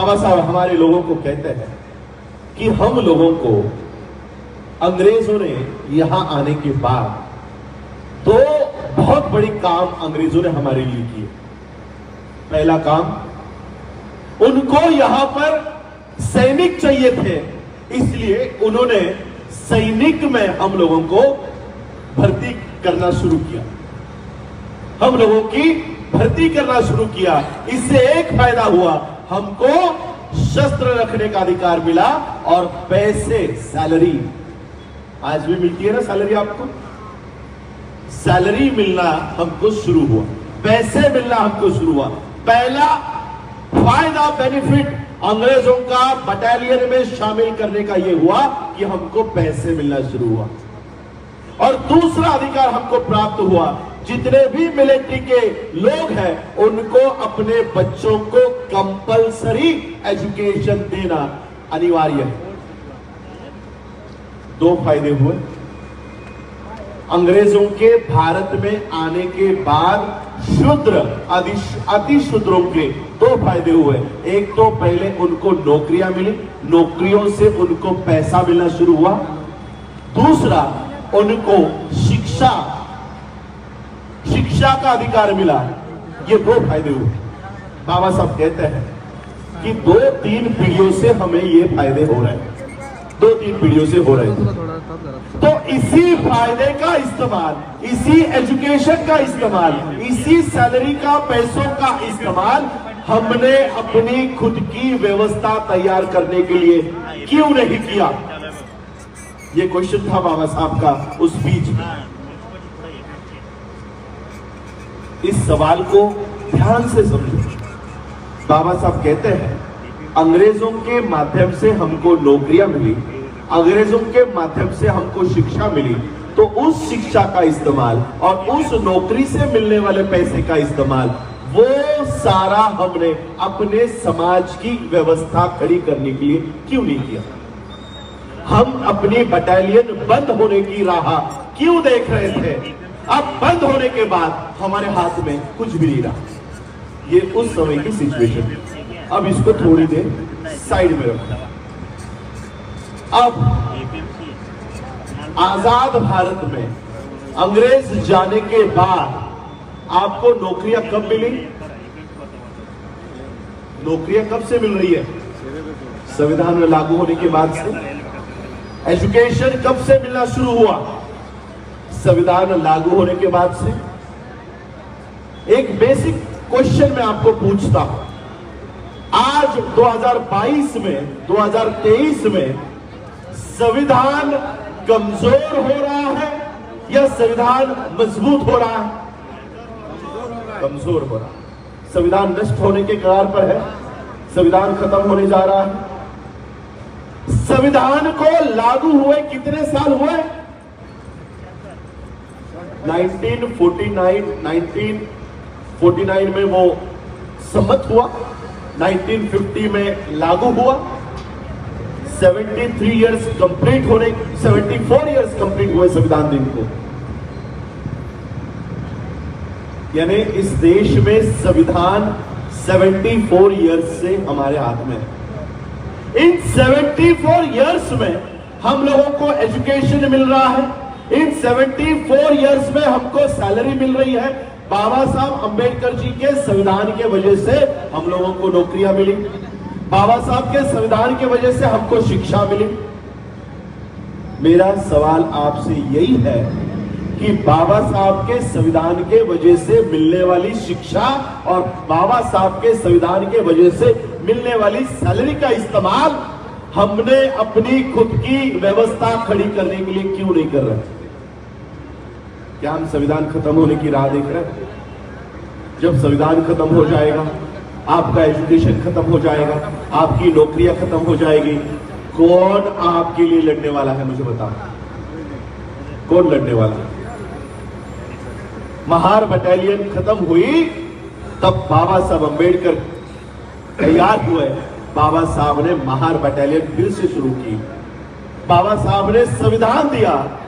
बाबा साहब हमारे लोगों को कहते हैं कि हम लोगों को अंग्रेजों ने यहां आने के बाद दो बहुत बड़ी काम अंग्रेजों ने हमारे लिए किए। पहला काम, उनको यहां पर सैनिक चाहिए थे, इसलिए उन्होंने सैनिक में हम लोगों को भर्ती करना शुरू किया। हम लोगों की भर्ती करना शुरू किया। इससे एक फायदा हुआ, हमको शस्त्र रखने का अधिकार मिला और पैसे, सैलरी, आज भी मिलती है ना सैलरी आपको, सैलरी मिलना हमको शुरू हुआ, पैसे मिलना हमको शुरू हुआ। पहला फायदा, बेनिफिट अंग्रेजों का बटालियन में शामिल करने का यह हुआ कि हमको पैसे मिलना शुरू हुआ। और दूसरा अधिकार हमको प्राप्त हुआ, जितने भी मिलिट्री के लोग हैं उनको अपने बच्चों को कंपलसरी एजुकेशन देना अनिवार्य है। दो फायदे हुए अंग्रेजों के भारत में आने के बाद। शूद्र अति शूद्रों के दो फायदे हुए। एक तो पहले उनको नौकरियां मिली, नौकरियों से उनको पैसा मिलना शुरू हुआ। दूसरा, उनको शिक्षा का अधिकार मिला। ये दो फायदे हुए। बाबा साहब कहते हैं कि 2-3 पीढ़ियों से हमें ये फायदे हो रहे हैं, 2-3 पीढ़ियों से हो रहे हैं। तो इसी फायदे का इस्तेमाल, इसी एजुकेशन का इस्तेमाल, इसी सैलरी का, पैसों का इस्तेमाल हमने अपनी खुद की व्यवस्था तैयार करने के लिए क्यों नहीं किया? ये क्वेश्चन था बाबा साहब का उस स्पीच में। इस सवाल को ध्यान से समझो। बाबा साहब कहते हैं अंग्रेजों के माध्यम से हमको नौकरियां मिली, अंग्रेजों के माध्यम से हमको शिक्षा मिली, तो उस शिक्षा का इस्तेमाल और उस नौकरी से मिलने वाले पैसे का इस्तेमाल, वो सारा हमने अपने समाज की व्यवस्था खड़ी करने के लिए क्यों नहीं किया? हम अपनी बटालियन बंद होने की राह क्यों देख रहे थे? अब बंद होने के बाद हमारे हाथ में कुछ भी नहीं रहा। ये उस समय की सिचुएशन है। अब इसको थोड़ी देर साइड में रखो। अब आजाद भारत में अंग्रेज जाने के बाद आपको नौकरियां कब मिली? नौकरियां कब से मिल रही है? संविधान में लागू होने के बाद से। एजुकेशन कब से मिलना शुरू हुआ? संविधान लागू होने के बाद से। एक बेसिक क्वेश्चन मैं आपको पूछता हूं, आज 2022 में, 2023 में संविधान कमजोर हो रहा है या संविधान मजबूत हो रहा है? कमजोर हो रहा है। संविधान नष्ट होने के कगार पर है, संविधान खत्म होने जा रहा है। संविधान को लागू हुए कितने साल हुए? 1949 में वो सम्मत हुआ, 1950 में लागू हुआ, 74 इयर्स कंप्लीट हुए संविधान दिन को। यानी इस देश में संविधान 74 इयर्स से हमारे हाथ में है। इन 74 इयर्स में हम लोगों को एजुकेशन मिल रहा है, इन 74 इयर्स में हमको सैलरी मिल रही है। बाबा साहब अंबेडकर जी के संविधान के वजह से हम लोगों को नौकरियां मिली, बाबा साहब के संविधान के वजह से हमको शिक्षा मिली। मेरा सवाल आपसे यही है कि बाबा साहब के संविधान के वजह से मिलने वाली शिक्षा और बाबा साहब के संविधान के वजह से मिलने वाली सैलरी का इस्तेमाल हमने अपनी खुद की व्यवस्था खड़ी करने के लिए क्यों नहीं कर रहे? क्या हम संविधान खत्म होने की राह देख रहे हैं? जब संविधान खत्म हो जाएगा, आपका एजुकेशन खत्म हो जाएगा, आपकी नौकरियां खत्म हो जाएगी, कौन आपके लिए लड़ने वाला है? मुझे बताओ, कौन लड़ने वाला है? महार बटालियन खत्म हुई तब बाबा साहब अंबेडकर तैयार हुए, बाबा साहब ने महार बटालियन फिर से शुरू की, बाबा साहब ने संविधान दिया।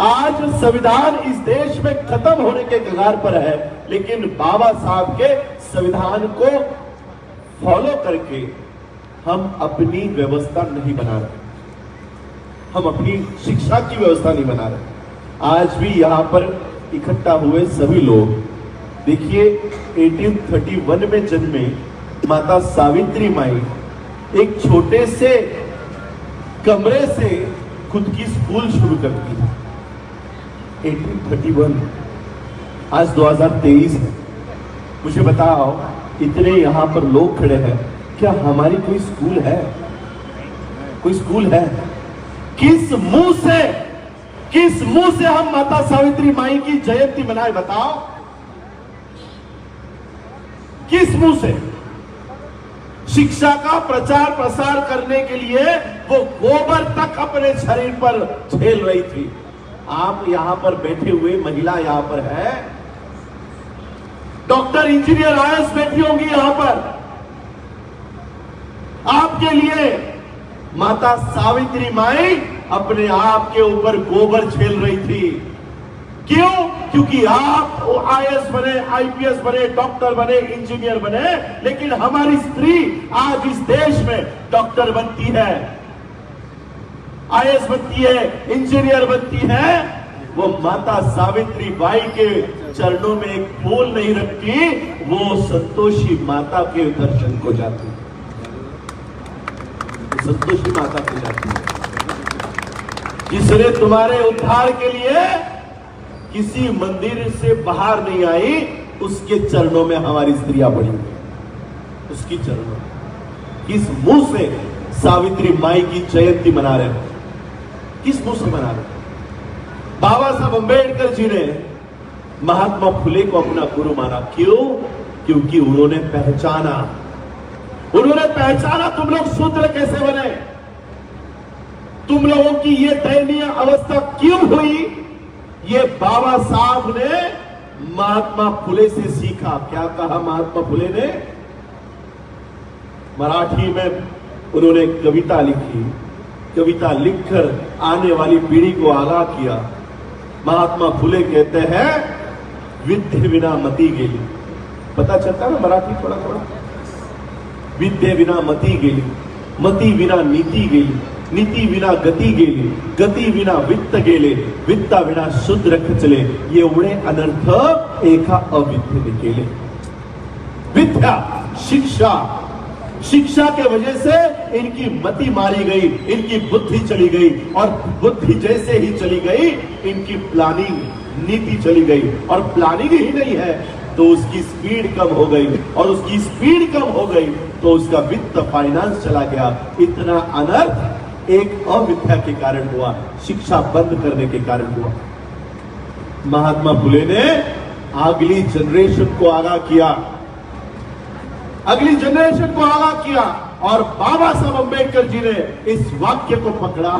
आज संविधान इस देश में खत्म होने के कगार पर है, लेकिन बाबा साहब के संविधान को फॉलो करके हम अपनी व्यवस्था नहीं बना रहे, हम अपनी शिक्षा की व्यवस्था नहीं बना रहे। आज भी यहां पर इकट्ठा हुए सभी लोग देखिए 1831 में जन्मे माता सावित्री माई एक छोटे से कमरे से खुद की स्कूल शुरू करती है। 1831, आज 2023 है। मुझे बताओ, इतने यहां पर लोग खड़े हैं, क्या हमारी कोई स्कूल है? कोई स्कूल है? किस मुंह से हम माता सावित्री माई की जयंती मनाए, बताओ? किस मुंह से? शिक्षा का प्रचार प्रसार करने के लिए वो गोबर तक अपने शरीर पर झेल रही थी। आप यहां पर बैठे हुए महिला यहां पर है, डॉक्टर इंजीनियर आईएएस बैठी होंगी यहां पर, आपके लिए माता सावित्री माई अपने आप के ऊपर गोबर झेल रही थी। क्यों? क्योंकि आप आईएएस बने, आईपीएस बने, डॉक्टर बने, इंजीनियर बने, लेकिन हमारी स्त्री आज इस देश में डॉक्टर बनती है, आईएएस बनती है, इंजीनियर बनती है। वो माता सावित्री बाई के चरणों में एक फूल नहीं रखती, वो संतोषी माता के दर्शन को जाती है, संतोषी माता को जाती है, जिसने तुम्हारे उद्धार के लिए किसी मंदिर से बाहर नहीं आई, उसके चरणों में हमारी स्त्रियां पड़ी, उसकी चरणों। किस मुंह से सावित्री माई की जयंती मना रहे हो? किस मुंह से मना रहे हो? बाबा साहब अंबेडकर जी ने महात्मा फुले को अपना गुरु माना। क्यों? क्योंकि उन्होंने पहचाना तुम लोग शूद्र कैसे बने, तुम लोगों की ये दयनीय अवस्था क्यों हुई। ये बाबा साहब ने महात्मा फुले से सीखा। क्या कहा महात्मा फुले ने? मराठी में उन्होंने कविता लिखी, कविता लिखकर आने वाली पीढ़ी को आगाह किया। महात्मा फुले कहते हैं, विद्य बिना मती गेली। पता चलता है मराठी थोड़ा थोड़ा? विद्य बिना मती गेली, मती बिना नीति गेली, नीति बिना गती गेली, गती बिना वित्त गेले, वित्ता बिना शूद्र खचले, ये उड़े अनर्थ एका अविद्य निकेले। विद्या, शिक्षा के वजह से इनकी मति मारी गई, इनकी बुद्धि चली गई, और बुद्धि जैसे ही चली गई, इनकी प्लानिंग, नीति चली गई, और प्लानिंग ही नहीं है तो उसकी स्पीड कम हो गई, और उसकी स्पीड कम हो गई तो उसका वित्त फाइनेंस चला गया। इतना अनर्थ एक अविद्या के कारण हुआ, शिक्षा बंद करने के कारण हुआ। महात्मा फुले ने अगली जनरेशन को आगाह किया, अगली जनरेशन को आगाह किया, और बाबा साहब अंबेडकर जी ने इस वाक्य को पकड़ा,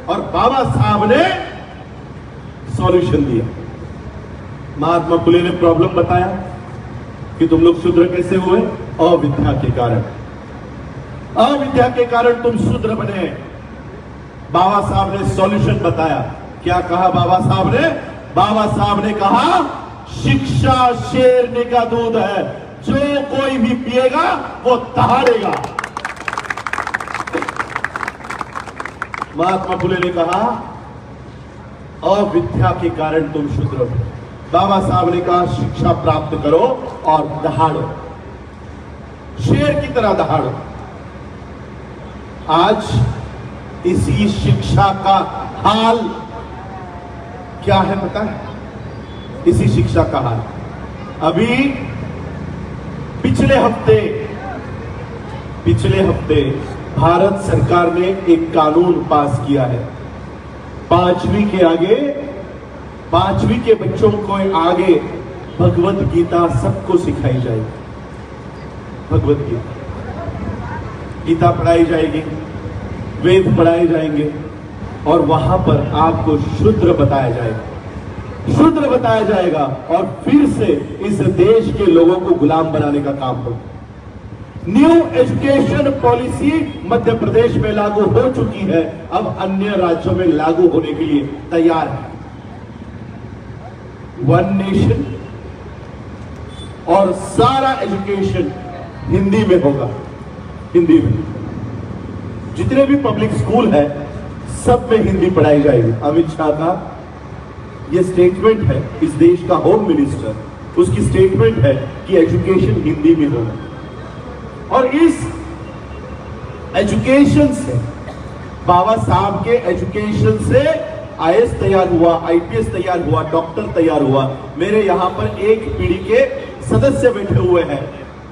और बाबा साहब ने सॉल्यूशन दिया। महात्मा फुले ने प्रॉब्लम बताया कि तुम लोग शूद्र कैसे हुए? अविद्या के कारण, अविद्या के कारण तुम शूद्र बने। बाबा साहब ने सॉल्यूशन बताया। क्या कहा बाबा साहब ने? बाबा साहब ने कहा, शिक्षा शेरनी का दूध है, जो कोई भी पिएगा वो दहाड़ेगा। महात्मा फुले ने कहा, अविद्या के कारण तुम शूद्र हो। बाबा साहब ने कहा, शिक्षा प्राप्त करो और दहाड़ो, शेर की तरह दहाड़ो। आज इसी शिक्षा का हाल क्या है पता है? इसी शिक्षा का हाल अभी पिछले हफ्ते भारत सरकार ने एक कानून पास किया है। पांचवी के बच्चों को आगे भगवत गीता सबको सिखाई जाएगी। भगवत गीता पढ़ाई जाएगी, वेद पढ़ाए जाएंगे, और वहां पर आपको शूद्र बताया जाएगा, और फिर से इस देश के लोगों को गुलाम बनाने का काम होगा। New education policy Madhya Pradesh में लागू हो चुकी है, अब अन्य राज्यों में लागू होने के लिए तैयार है। वन नेशन, और सारा एजुकेशन हिंदी में होगा। हिंदी में। जितने भी पब्लिक स्कूल है सब में हिंदी पढ़ाई जाएगी। अमित शाह का यह स्टेटमेंट है, इस देश का होम मिनिस्टर, उसकी स्टेटमेंट है कि एजुकेशन हिंदी में होगा। और इस एजुकेशन से, बाबा साहब के एजुकेशन से आईएएस तैयार हुआ, आईपीएस तैयार हुआ, डॉक्टर तैयार हुआ। मेरे यहां पर एक पीढ़ी के सदस्य बैठे हुए हैं,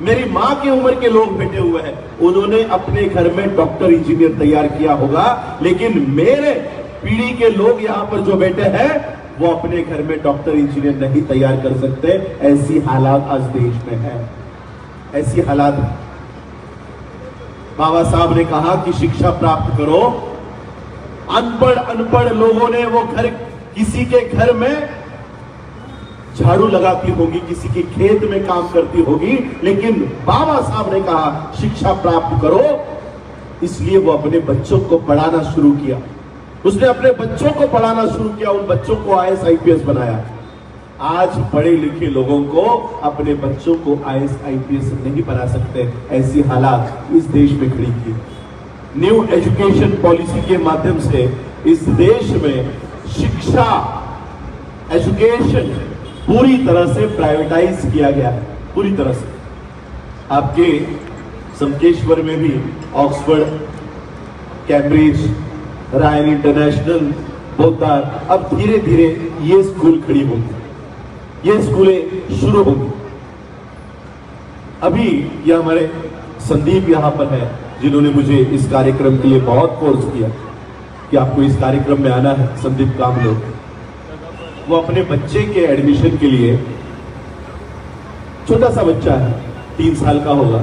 मेरी मां की उम्र के लोग बैठे हुए हैं, उन्होंने अपने घर में डॉक्टर इंजीनियर तैयार किया होगा, लेकिन मेरे पीढ़ी के लोग यहां पर जो बैठे हैं वो अपने घर में डॉक्टर इंजीनियर नहीं तैयार कर सकते। ऐसी हालात आज देश में है, ऐसी हालात। बाबा साहब ने कहा कि शिक्षा प्राप्त करो। अनपढ़ लोगों ने वो घर, किसी के घर में झाड़ू लगाती होगी, किसी के खेत में काम करती होगी, लेकिन बाबा साहब ने कहा शिक्षा प्राप्त करो। इसलिए वो अपने बच्चों को पढ़ाना शुरू किया, उसने अपने बच्चों को पढ़ाना शुरू किया, उन बच्चों को आईएएस आईपीएस बनाया। आज पढ़े लिखे लोगों को अपने बच्चों को आईएएस आईपीएस नहीं बना सकते, ऐसी हालात इस देश में खड़ी की। न्यू एजुकेशन पॉलिसी के माध्यम से इस देश में शिक्षा, एजुकेशन पूरी तरह से प्राइवेटाइज किया गया है, पूरी तरह से। आपके संकेश्वर में भी ऑक्सफोर्ड, कैम्ब्रिज, रायन इंटरनेशनल, बोधार, अब धीरे धीरे ये स्कूल खड़ी होंगी, ये स्कूलें शुरू होंगी। अभी ये हमारे संदीप यहां पर है, जिन्होंने मुझे इस कार्यक्रम के लिए बहुत फोर्स किया कि आपको इस कार्यक्रम में आना है। संदीप कामलो, वो अपने बच्चे के एडमिशन के लिए, छोटा सा बच्चा है, 3 साल का होगा,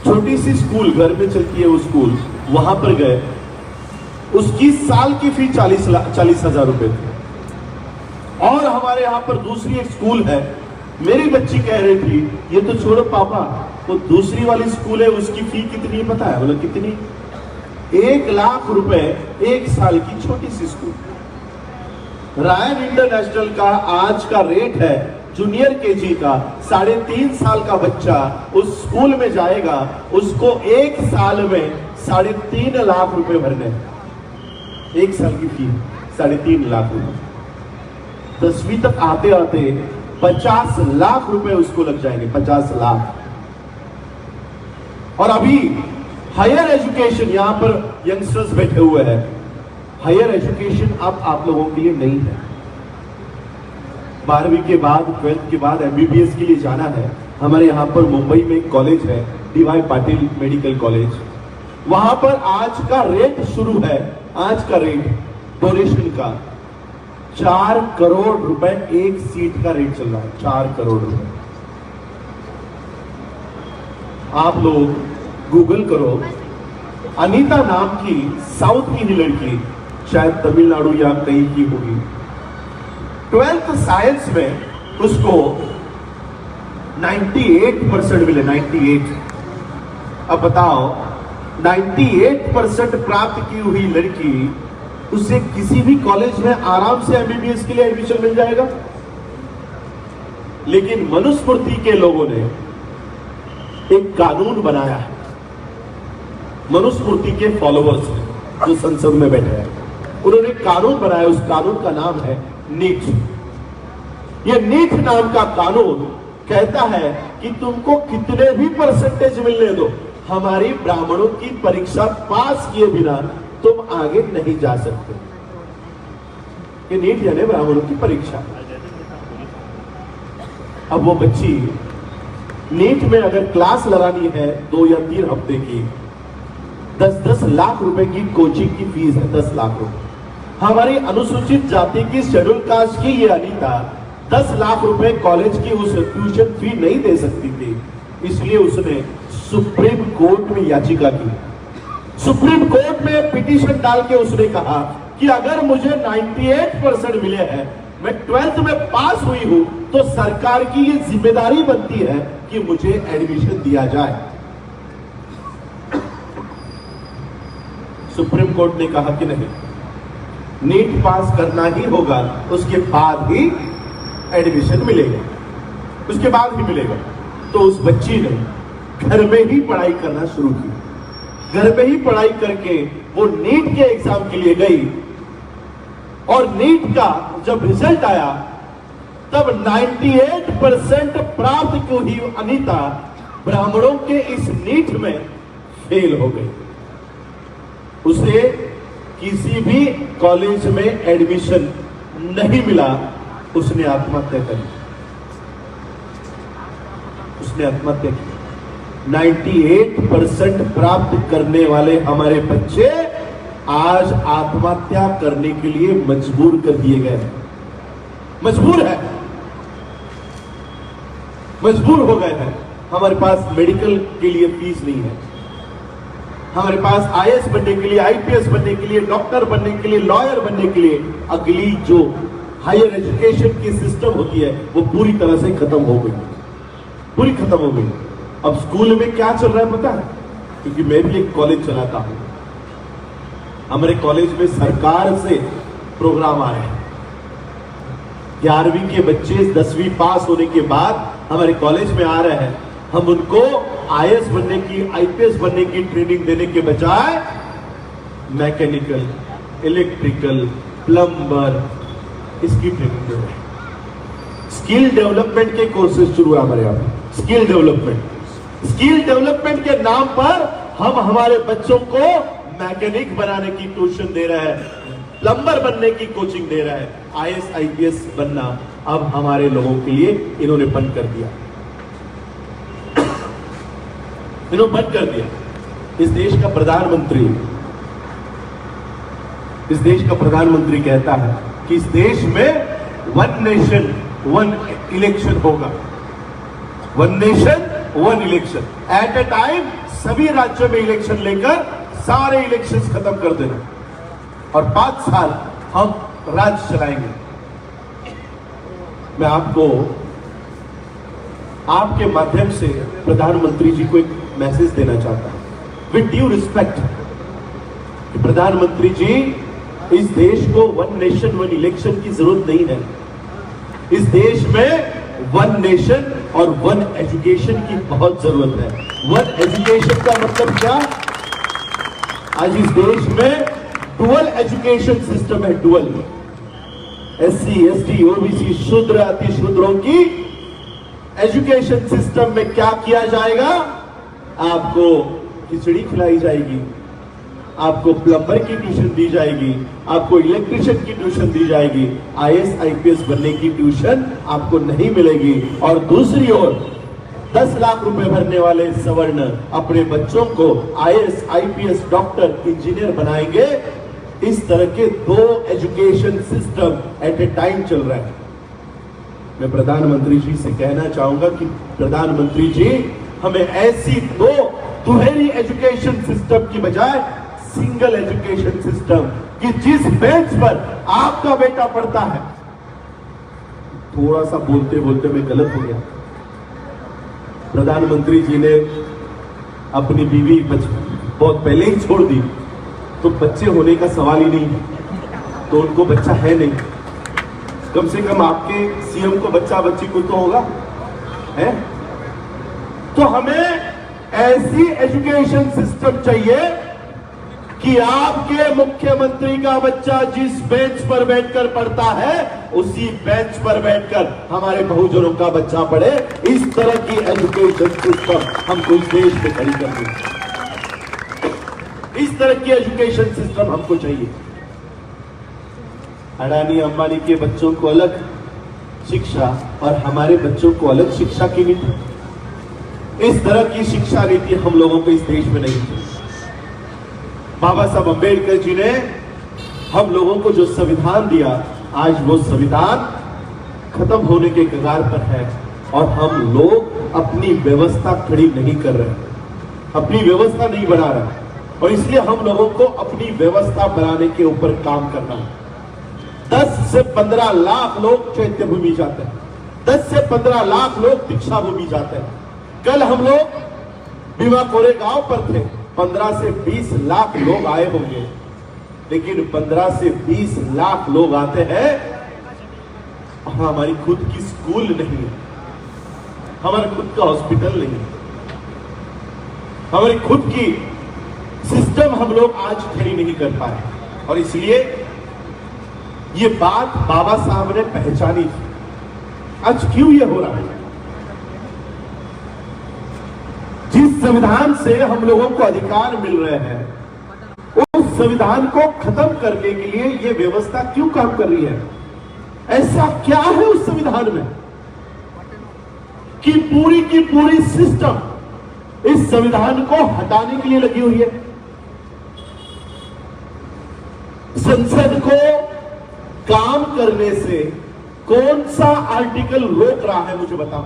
छोटी सी स्कूल घर में चलती है वो स्कूल, वहां पर गए। उसकी साल की फी 40,000 रुपए थी। और हमारे यहां पर दूसरी एक स्कूल है, मेरी बच्ची कह रही थी ये तो छोड़ो पापा, वो दूसरी वाली स्कूल है उसकी फी कितनी पता है? बोला कितनी? 1 लाख रुपए 1 साल की छोटी सी स्कूल। रायन इंटरनेशनल का आज का रेट है जूनियर केजी का 3.5 साल का बच्चा उस स्कूल में जाएगा, उसको 1 साल में 3.5 लाख रुपए भरने, 1 साल की फी 3.5 लाख रुपए। 10वीं तक आते आते 50 लाख रुपए उसको लग जाएंगे, 50 लाख। और अभी हायर एजुकेशन, यहां पर यंगस्टर्स बैठे हुए हैं, हायर एजुकेशन अब आप लोगों के लिए नहीं है। 12वीं के बाद, 12th के बाद एमबीबीएस के लिए जाना है। हमारे यहां पर मुंबई में एक कॉलेज है, डीवाई पाटिल मेडिकल कॉलेज, वहां पर आज का रेट शुरू है, आज का रेट डोनेशन का 4 करोड़ रुपए 1 सीट का रेट चल रहा है, 4 करोड़ रुपए। आप लोग गूगल करो, अनीता नाम की साउथ की लड़की, शायद तमिलनाडु या कहीं की होगी, 12th साइंस में उसको 98% मिले, 98। अब बताओ, 98% प्राप्त की हुई लड़की, उसे किसी भी कॉलेज में आराम से एमबीबीएस के लिए एडमिशन मिल जाएगा। लेकिन मनुस्मृति के लोगों ने एक कानून बनाया है, मनुस्मृति के फॉलोअर्स जो संसद में बैठे हैं, उन्होंने कानून बनाया, उस कानून का नाम है नीट। ये नीट नाम का कानून कहता है कि तुमको कितने भी परसेंटेज मिलने दो, हमारी ब्राह्मणों की परीक्षा पास किए बिना तुम आगे नहीं जा सकते। ये नीट यानी ब्राह्मणों की परीक्षा। अब वो बच्ची नीट में अगर क्लास लगानी है 2 या 3 हफ्ते की, 10-10 लाख रुपए की कोचिंग की फीस है, 10 लाख रुपए। हमारी अनुसूचित जाति की शेड्यूल कास्ट की ये अनीता 10 लाख रुपए कॉलेज की उस ट्यूशन फी नहीं दे सकती थी, इसलिए उसने सुप्रीम कोर्ट में याचिका की। सुप्रीम कोर्ट में पिटीशन डाल के उसने कहा कि अगर मुझे 98% मिले हैं, मैं 12th में पास हुई हूं, तो सरकार की ये जिम्मेदारी बनती है कि मुझे एडमिशन दिया जाए। सुप्रीम कोर्ट ने कहा कि नहीं, नीट पास करना ही होगा, उसके बाद ही एडमिशन मिलेगा, उसके बाद ही मिलेगा। तो उस बच्ची ने घर में ही पढ़ाई करना शुरू की। घर में ही पढ़ाई करके वो नीट के एग्जाम के लिए गई और नीट का जब रिजल्ट आया तब 98% प्राप्त हुई अनीता ब्राह्मणों के इस नीट में फेल हो गई। उसे किसी भी कॉलेज में एडमिशन नहीं मिला। उसने आत्महत्या करी। उसने आत्महत्या की। 98% प्राप्त करने वाले हमारे बच्चे आज आत्महत्या करने के लिए मजबूर कर दिए गए। मजबूर है, मजबूर हो गए हैं। हमारे पास मेडिकल के लिए फीस नहीं है। हमारे पास आईएएस बनने के लिए, आईपीएस बनने के लिए, डॉक्टर बनने के लिए, लॉयर बनने के लिए अगली जो हायर एजुकेशन की सिस्टम होती है वो पूरी तरह से खत्म हो गई। पूरी खत्म हो गई। अब स्कूल में क्या चल रहा है पता है? क्योंकि मैं भी एक कॉलेज चलाता हूं। हमारे कॉलेज में सरकार से प्रोग्राम आ रहे हैं। 11वीं के बच्चे 10वीं पास होने के बाद हमारे कॉलेज में आ रहे हैं। हम उनको आईएएस बनने की, आईपीएस बनने की ट्रेनिंग देने के बजाय मैकेनिकल, इलेक्ट्रिकल, प्लम्बर इसकी ट्रेनिंग दे रहे हैं। स्किल डेवलपमेंट के कोर्सेज शुरू है हमारे यहाँ। स्किल डेवलपमेंट के नाम पर हम हमारे बच्चों को मैकेनिक बनाने की ट्यूशन दे रहे हैं, प्लम्बर बनने की कोचिंग दे रहा है। आईएएस आईपीएस बनना अब हमारे लोगों के लिए इन्होंने बंद कर दिया। इन्होंने बंद कर दिया। इस देश का प्रधानमंत्री कहता है कि इस देश में वन नेशन वन इलेक्शन होगा। One nation one election. At a time सभी राज्यों में इलेक्शन लेकर सारे इलेक्शंस खत्म कर देना और 5 साल हम राज्य चलाएंगे। मैं आपको आपके माध्यम से प्रधानमंत्री जी को एक मैसेज देना चाहता हूं विद ड्यू रिस्पेक्ट। प्रधानमंत्री जी, इस देश को वन नेशन वन इलेक्शन की जरूरत नहीं है। इस देश में वन नेशन और वन एजुकेशन की बहुत जरूरत है। वन एजुकेशन का मतलब क्या? आज इस देश में डुअल एजुकेशन सिस्टम है। डुअल एससी, एसटी, ओबीसी, शूद्र, अति शूद्रों की एजुकेशन सिस्टम में क्या किया जाएगा? आपको खिचड़ी खिलाई जाएगी, आपको प्लम्बर की ट्यूशन दी जाएगी, आपको इलेक्ट्रिशियन की ट्यूशन दी जाएगी। आईएएस आईपीएस बनने की ट्यूशन आपको नहीं मिलेगी। और दूसरी ओर 10 लाख रुपए भरने वाले सवर्ण अपने बच्चों को आईएएस आईपीएस डॉक्टर इंजीनियर बनाएंगे। इस तरह के 2 education system eight a time चल रहा है। मैं प्रधानमंत्री जी से कहना चाहूंगा कि प्रधानमंत्री जी, हमें ऐसी 2 दुहेरी एजुकेशन सिस्टम की बजाय सिंगल एजुकेशन सिस्टम कि जिस बेंच पर आपका बेटा पढ़ता है। थोड़ा सा बोलते बोलते मैं गलत हो गया। प्रधानमंत्री जी ने अपनी बीवी बहुत पहले ही छोड़ दी, तो बच्चे होने का सवाल ही नहीं, तो उनको बच्चा है नहीं। कम से कम आपके सीएम को बच्चा बच्ची को तो होगा है। तो हमें ऐसी एजुकेशन सिस्टम चाहिए कि आपके मुख्यमंत्री का बच्चा जिस बेंच पर बैठकर पढ़ता है उसी बेंच पर बैठकर हमारे बहुजनों का बच्चा पढ़े। इस तरह की एजुकेशन सिस्टम हमको इस देश में खड़ी करनी है। इस तरह की एजुकेशन सिस्टम हमको चाहिए। अडानी अंबानी के बच्चों को अलग शिक्षा और हमारे बच्चों को अलग शिक्षा की नीति। इस तरह की शिक्षा नीति हम लोगों को इस देश में नहीं चाहिए। बाबा साहब अंबेडकर जी ने हम लोगों को जो संविधान दिया, आज वो संविधान खत्म होने के कगार पर है और हम लोग अपनी व्यवस्था खड़ी नहीं कर रहे, अपनी व्यवस्था नहीं बना रहे। और इसलिए हम लोगों को अपनी व्यवस्था बनाने के ऊपर काम करना है। 10 से 15 लाख लोग चैत्य भूमि जाते हैं, 10 से 15 लाख लोग दीक्षा भूमि जाते हैं। कल हम लोग भीमा कोरेगांव पर थे, 15 से 20 लाख लोग आए होंगे, लेकिन 15 से 20 लाख लोग आते हैं, हमारी खुद की स्कूल नहीं है, हमारा खुद का हॉस्पिटल नहीं है। हमारी खुद की सिस्टम हम लोग आज खड़ी नहीं कर पाए, और इसलिए ये बात बाबा साहब ने पहचानी थी। आज क्यों ये हो रहा है? जिस संविधान से हम लोगों को अधिकार मिल रहे हैं, उस संविधान को खत्म करने के लिए ये व्यवस्था क्यों काम कर रही है? ऐसा क्या है उस संविधान में कि पूरी की पूरी सिस्टम इस संविधान को हटाने के लिए लगी हुई है? संसद को काम करने से कौन सा आर्टिकल रोक रहा है, मुझे बताओ।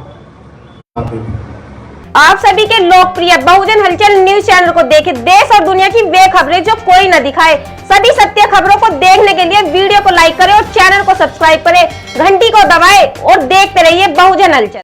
आप सभी के लोकप्रिय बहुजन हलचल न्यूज चैनल को देखें, देश और दुनिया की वे खबरें जो कोई न दिखाए। सभी सत्य खबरों को देखने के लिए वीडियो को लाइक करें और चैनल को सब्सक्राइब करें, घंटी को दबाएं और देखते रहिए बहुजन हलचल।